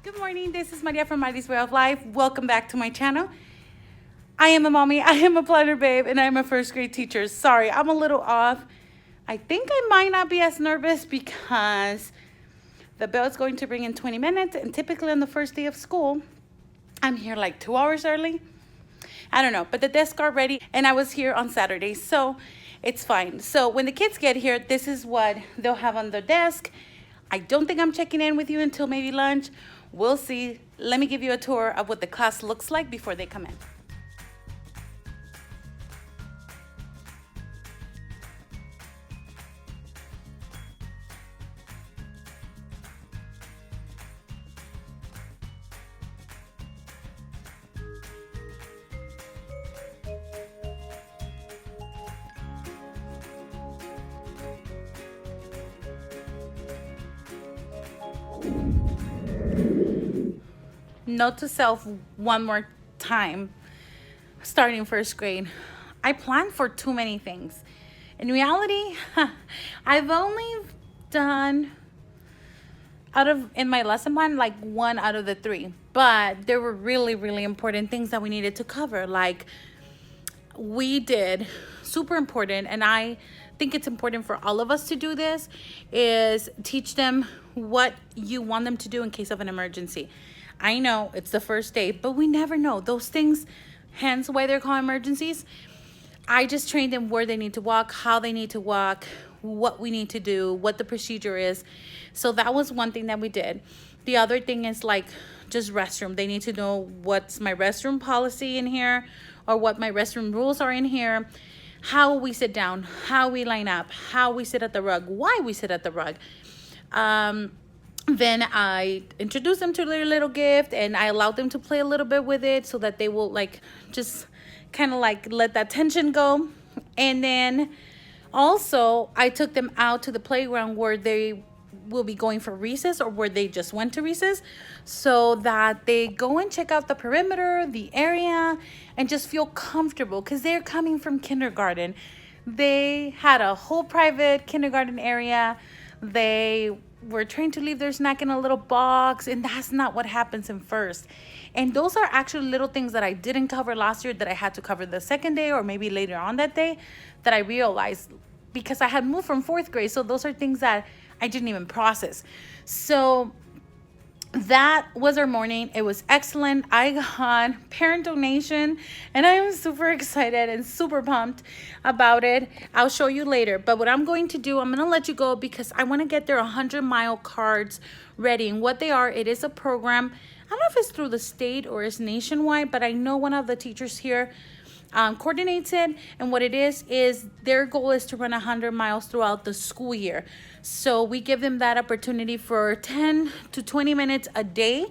Good morning, this is Maria from Mari's Way of Life. Welcome back to my channel. I am a mommy, I am a planner babe, and I'm a first grade teacher. Sorry, I'm a little off. I think I might not be as nervous because the bell is going to ring in 20 minutes, and typically on the first day of school, I'm here like 2 hours early. I don't know, but the desks are ready, and I was here on Saturday, so it's fine. So when the kids get here, this is what they'll have on their desk. I don't think I'm checking in with you until maybe lunch. We'll see. Let me give you a tour of what the class looks like before they come in. Note to self one more time, starting first grade. I planned for too many things. In reality, I've only done in my lesson plan like 1 out of the 3, but there were really important things that we needed to cover. Like we did super important, and I think it's important for all of us to do this, is teach them what you want them to do in case of an emergency. I know it's the first day, but we never know those things, hence why they're called emergencies. I just trained them where they need to walk, how they need to walk, what we need to do, what the procedure is. So that was one thing that we did. The other thing is like just restroom. They need to know what's my restroom policy in here, or what my restroom rules are in here, how we sit down, how we line up, how we sit at the rug, why we sit at the rug. Then I introduced them to their little gift, and I allowed them to play a little bit with it so that they will like just kind of like let that tension go. And then also I took them out to the playground where they will be going for recess, or where they just went to recess, so that they go and check out the perimeter, the area, and just feel comfortable, because they're coming from kindergarten. They had a whole private kindergarten area. They were trained to leave their snack in a little box, and that's not what happens in first. And those are actually little things that I didn't cover last year that I had to cover the second day, or maybe later on that day, that I realized because I had moved from 4th grade. So those are things that I didn't even process. So that was our morning. It was excellent. I got parent donation, and I am super excited and super pumped about it. I'll show you later. But what I'm going to do, I'm going to let you go because I want to get their 100-mile cards ready. And what they are, it is a program. I don't know if it's through the state or it's nationwide, but I know one of the teachers here coordinates it. And what it is their goal is to run 100 miles throughout the school year. So we give them that opportunity for 10 to 20 minutes a day,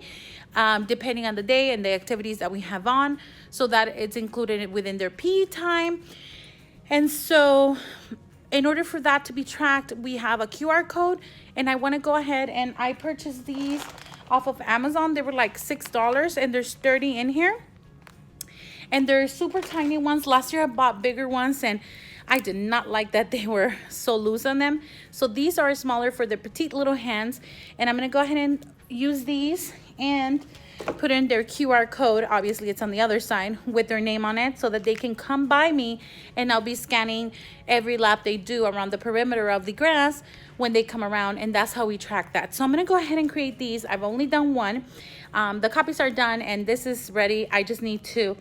depending on the day and the activities that we have on, so that it's included within their PE time. And so in order for that to be tracked, we have a QR code, and I want to go ahead and I purchased these off of Amazon. They were like $6, and there's 30 in here. And they're super tiny ones. Last year I bought bigger ones, and I did not like that they were so loose on them. So these are smaller for the petite little hands. And I'm going to go ahead and use these and put in their QR code. Obviously, it's on the other side with their name on it, so that they can come by me, and I'll be scanning every lap they do around the perimeter of the grass when they come around, and that's how we track that. So I'm going to go ahead and create these. I've only done one. The copies are done, and this is ready. I just need to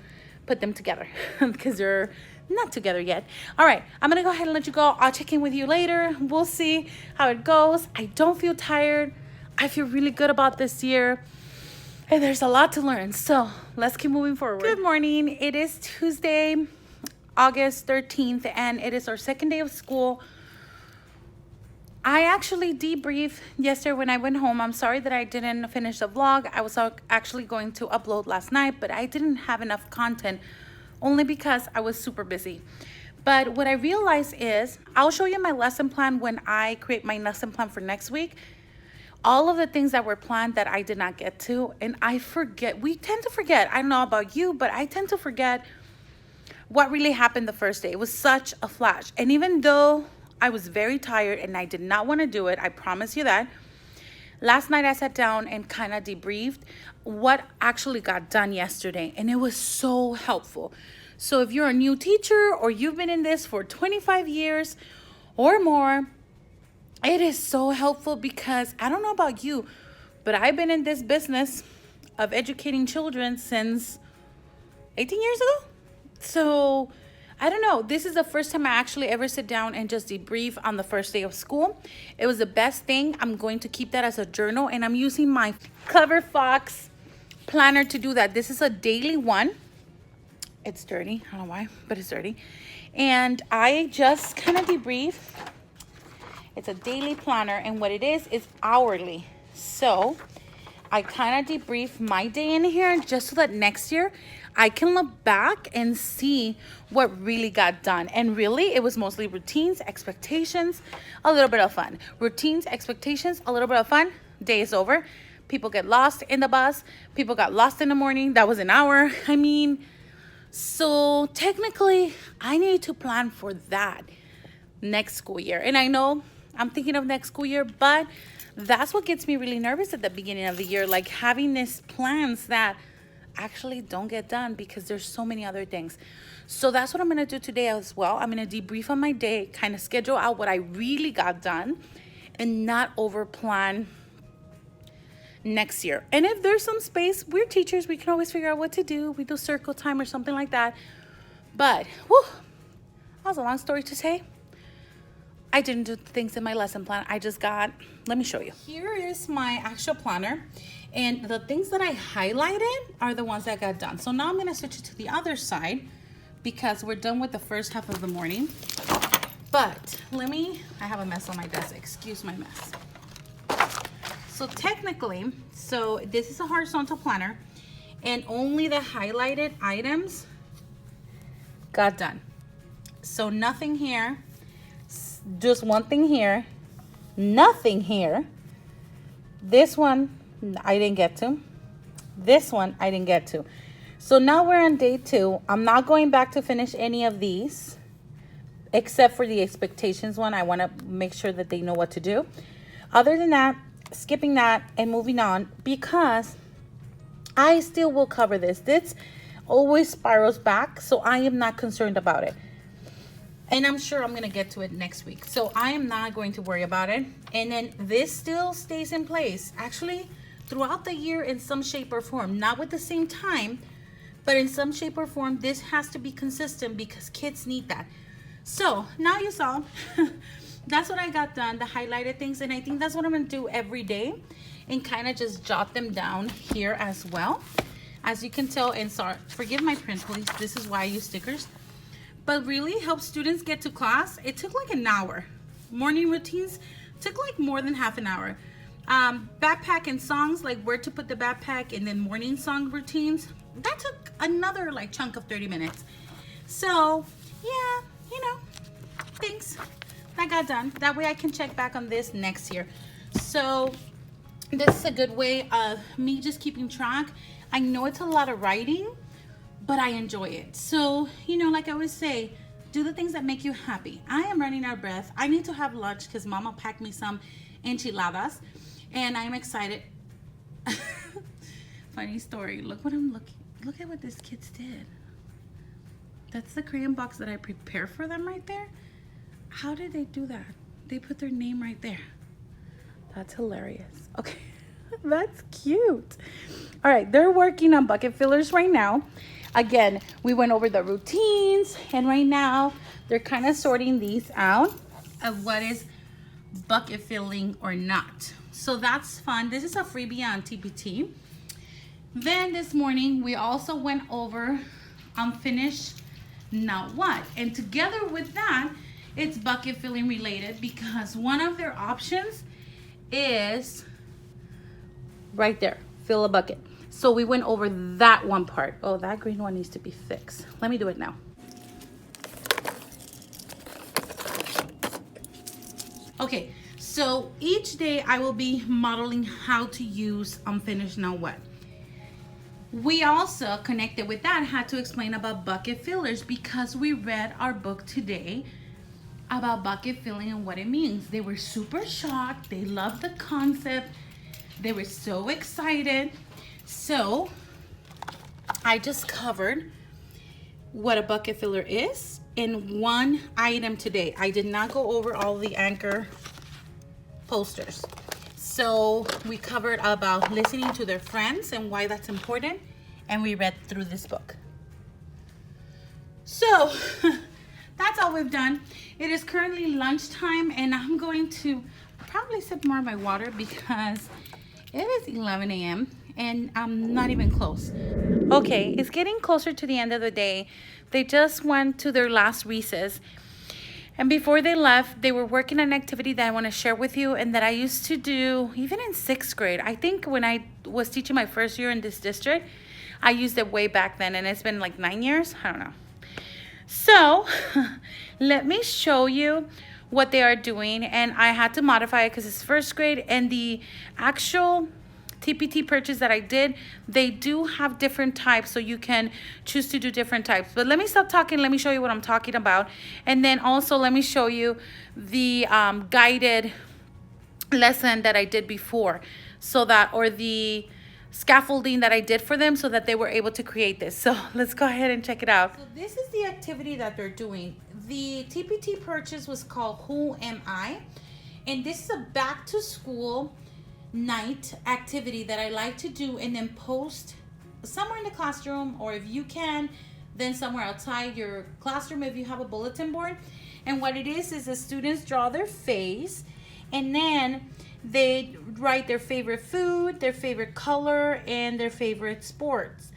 put them together because they're not together yet. All right, I'm gonna go ahead and let you go. I'll check in with you later. We'll see how it goes. I don't feel tired. I feel really good about this year, and there's a lot to learn. So let's keep moving forward. Good morning. It is Tuesday, August 13th, and it is our second day of school. I actually debriefed yesterday when I went home. I'm sorry that I didn't finish the vlog. I was actually going to upload last night, but I didn't have enough content, only because I was super busy. But what I realized is, I'll show you my lesson plan when I create my lesson plan for next week. All of the things that were planned that I did not get to, and I forget. We tend to forget. I don't know about you, but I tend to forget what really happened the first day. It was such a flash. And even though I was very tired and I did not want to do it, I promise you that, Last night I sat down and kind of debriefed what actually got done yesterday, and it was so helpful. So if you're a new teacher or you've been in this for 25 years or more, it is so helpful because I don't know about you, but I've been in this business of educating children since 18 years ago. So I don't know. This is the first time I actually ever sit down and just debrief on the first day of school. It was the best thing. I'm going to keep that as a journal, and I'm using my Clever Fox planner to do that. This is a daily one. It's dirty. I don't know why, but it's dirty. And I just kind of debrief. It's a daily planner, and what it is hourly. So I kind of debrief my day in here just so that next year I can look back and see what really got done. And really, it was mostly routines, expectations, a little bit of fun. Routines, expectations, a little bit of fun. Day is over. People get lost in the bus. People got lost in the morning. That was an hour. I mean, so technically, I need to plan for that next school year. And I know I'm thinking of next school year, but that's what gets me really nervous at the beginning of the year, like having these plans that actually don't get done because there's so many other things. So that's what I'm gonna do today as well. I'm gonna debrief on my day, kind of schedule out what I really got done and not over plan next year. And if there's some space, we're teachers, we can always figure out what to do. We do circle time or something like that. But whew, that was a long story to say. I didn't do things in my lesson plan. I just got, let me show you. Here is my actual planner. And the things that I highlighted are the ones that got done. So now I'm gonna switch it to the other side because we're done with the first half of the morning. But I have a mess on my desk. Excuse my mess. So technically, this is a horizontal planner and only the highlighted items got done. So nothing here, just one thing here, nothing here. This one I didn't get to. This one I didn't get to. So now we're on day 2. I'm not going back to finish any of these except for the expectations one. I want to make sure that they know what to do. Other than that, skipping that and moving on because I still will cover this. This always spirals back, so I am not concerned about it. And I'm sure I'm going to get to it next week. So I am not going to worry about it. And then this still stays in place. Actually, throughout the year in some shape or form. Not with the same time, but in some shape or form, this has to be consistent because kids need that. So now you saw, that's what I got done, the highlighted things. And I think that's what I'm going to do every day and kind of just jot them down here as well. As you can tell, and sorry, forgive my print, please. This is why I use stickers. But really help students get to class. It took like an hour. Morning routines took like more than half an hour. Backpack and songs, like where to put the backpack, and then morning song routines, that took another like chunk of 30 minutes. So yeah, you know, things that got done. That way I can check back on this next year. So this is a good way of me just keeping track. I know it's a lot of writing, but I enjoy it. So, you know, like I always say, do the things that make you happy. I am running out of breath. I need to have lunch because Mama packed me some enchiladas and I'm excited. Funny story. Look at what this kids did. That's the crayon box that I prepared for them right there. How did they do that? They put their name right there. That's hilarious. Okay, that's cute. All right, they're working on bucket fillers right now. Again, we went over the routines, and right now they're kind of sorting these out of what is bucket filling or not. So that's fun. This is a freebie on TPT. Then this morning, we also went over unfinished now what? And together with that, it's bucket filling related because one of their options is right there, fill a bucket. So we went over that one part. Oh, that green one needs to be fixed. Let me do it now. Okay, so each day I will be modeling how to use unfinished now what. We also connected with that, had to explain about bucket fillers because we read our book today about bucket filling and what it means. They were super shocked. They loved the concept. They were so excited. So I just covered what a bucket filler is in one item today. I did not go over all the Anchor posters. So we covered about listening to their friends and why that's important, and we read through this book. So that's all we've done. It is currently lunchtime, and I'm going to probably sip more of my water because it is 11 a.m. and I'm not even close. Okay, it's getting closer to the end of the day. They just went to their last recess. And before they left, they were working on an activity that I want to share with you and that I used to do even in 6th grade. I think when I was teaching my first year in this district, I used it way back then, and it's been like 9 years. I don't know. So let me show you what they are doing. And I had to modify it because it's 1st grade, and the actual TPT purchase that I did, they do have different types, so you can choose to do different types. But let me stop talking. Let me show you what I'm talking about. And then also let me show you the guided lesson that I did before, so that, or the scaffolding that I did for them so that they were able to create this. So let's go ahead and check it out. So this is the activity that they're doing. The TPT purchase was called Who Am I? And this is a back to school night activity that I like to do and then post somewhere in the classroom, or if you can, then somewhere outside your classroom if you have a bulletin board. And what it is the students draw their face, and then they write their favorite food, their favorite color, and their favorite sports.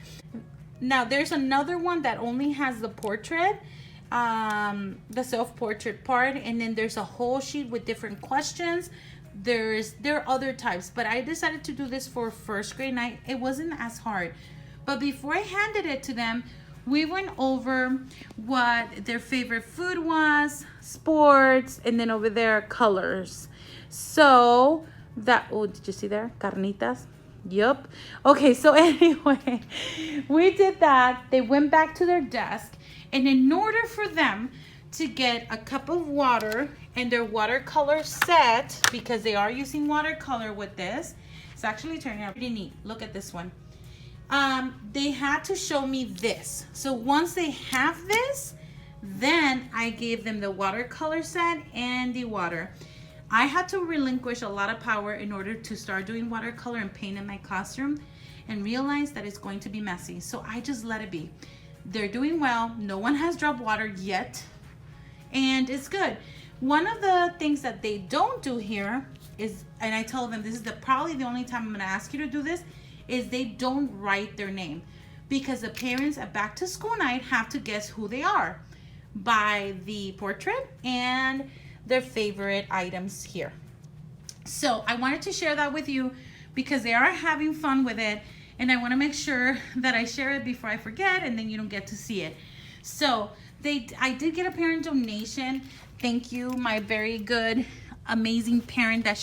Now there's another one that only has the portrait, the self-portrait part, and then there's a whole sheet with different questions. There are other types, but I decided to do this for 1st grade night. It wasn't as hard. But before I handed it to them, we went over what their favorite food was, sports, and then over there, colors. So that, oh, did you see there? Carnitas. Yup. Okay, so anyway, we did that. They went back to their desk, and in order for them to get a cup of water and their watercolor set, because they are using watercolor with this, it's actually turning out pretty neat. Look at this one. They had to show me this. So once they have this, then I gave them the watercolor set and the water. I had to relinquish a lot of power in order to start doing watercolor and paint in my classroom, and realize that it's going to be messy. So I just let it be. They're doing well. No one has dropped water yet, and it's good. One of the things that they don't do here is, and I told them this is probably the only time I'm going to ask you to do this, is they don't write their name, because the parents at back to school night have to guess who they are by the portrait and their favorite items here. So I wanted to share that with you because they are having fun with it, and I want to make sure that I share it before I forget, and then you don't get to see it. So I did get a parent donation. Thank you, my very good, amazing parent that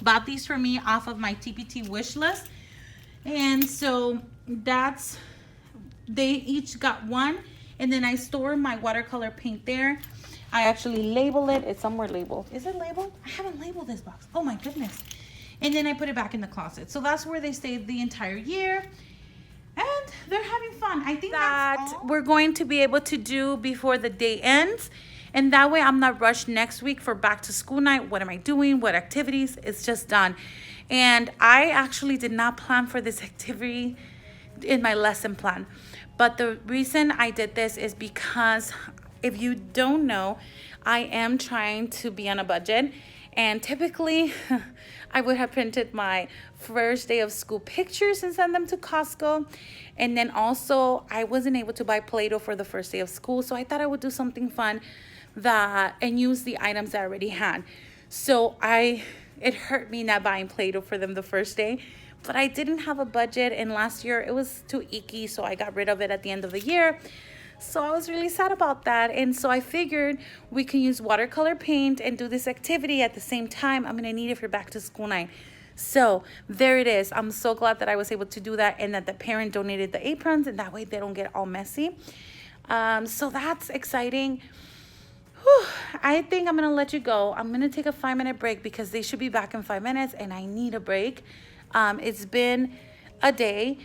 bought these for me off of my TPT wish list. And so they each got one, and then I store my watercolor paint there. I actually label it. It's somewhere labeled. Is it labeled? I haven't labeled this box. Oh my goodness. And then I put it back in the closet. So that's where they stayed the entire year. And they're having fun. I think that's all we're going to be able to do before the day ends. And that way I'm not rushed next week for back to school night. What am I doing? What activities? It's just done. And I actually did not plan for this activity in my lesson plan. But the reason I did this is because, if you don't know, I am trying to be on a budget. And typically, I would have printed my first day of school pictures and send them to Costco. And then also, I wasn't able to buy Play-Doh for the first day of school. So I thought I would do something fun and use the items I already had. So it hurt me not buying Play-Doh for them the first day. But I didn't have a budget. And last year, it was too icky. So I got rid of it at the end of the year. So I was really sad about that. And so I figured we can use watercolor paint and do this activity at the same time. I'm going to need it for back to school night. So there it is. I'm so glad that I was able to do that, and that the parent donated the aprons, and that way they don't get all messy. So that's exciting. Whew, I think I'm gonna let you go. I'm gonna take a 5-minute break because they should be back in 5 minutes and I need a break. It's been a day.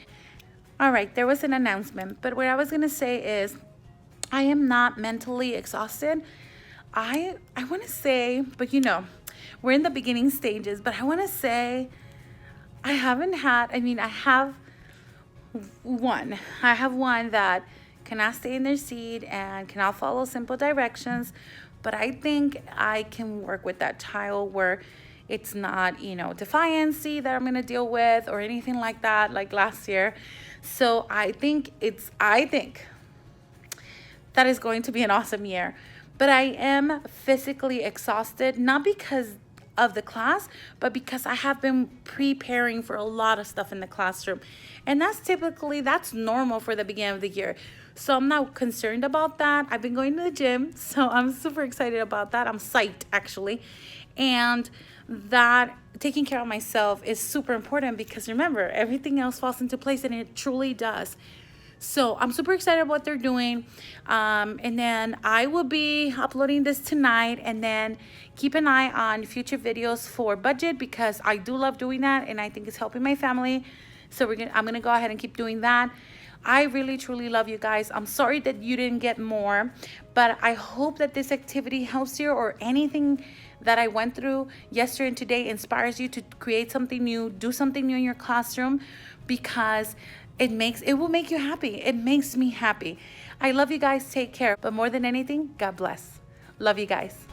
All right, there was an announcement, but what I was gonna say is I am not mentally exhausted. I want to say, but we're in the beginning stages, but I want to say I haven't had, I mean, I have one that cannot stay in their seat and cannot follow simple directions, but I think I can work with that child where it's not, defiancy that I'm going to deal with or anything like that, like last year. So I think that is going to be an awesome year. But I am physically exhausted, not because of the class, but because I have been preparing for a lot of stuff in the classroom. And that's normal for the beginning of the year. So I'm not concerned about that. I've been going to the gym, so I'm super excited about that. I'm psyched, actually. And that taking care of myself is super important because remember, everything else falls into place, and it truly does. So I'm super excited about what they're doing. And then I will be uploading this tonight, and then keep an eye on future videos for budget because I do love doing that and I think it's helping my family. So I'm gonna go ahead and keep doing that. I really truly love you guys. I'm sorry that you didn't get more, but I hope that this activity helps you, or anything that I went through yesterday and today inspires you to create something new, do something new in your classroom, because it will make you happy. It makes me happy. I love you guys. Take care. But more than anything, God bless. Love you guys.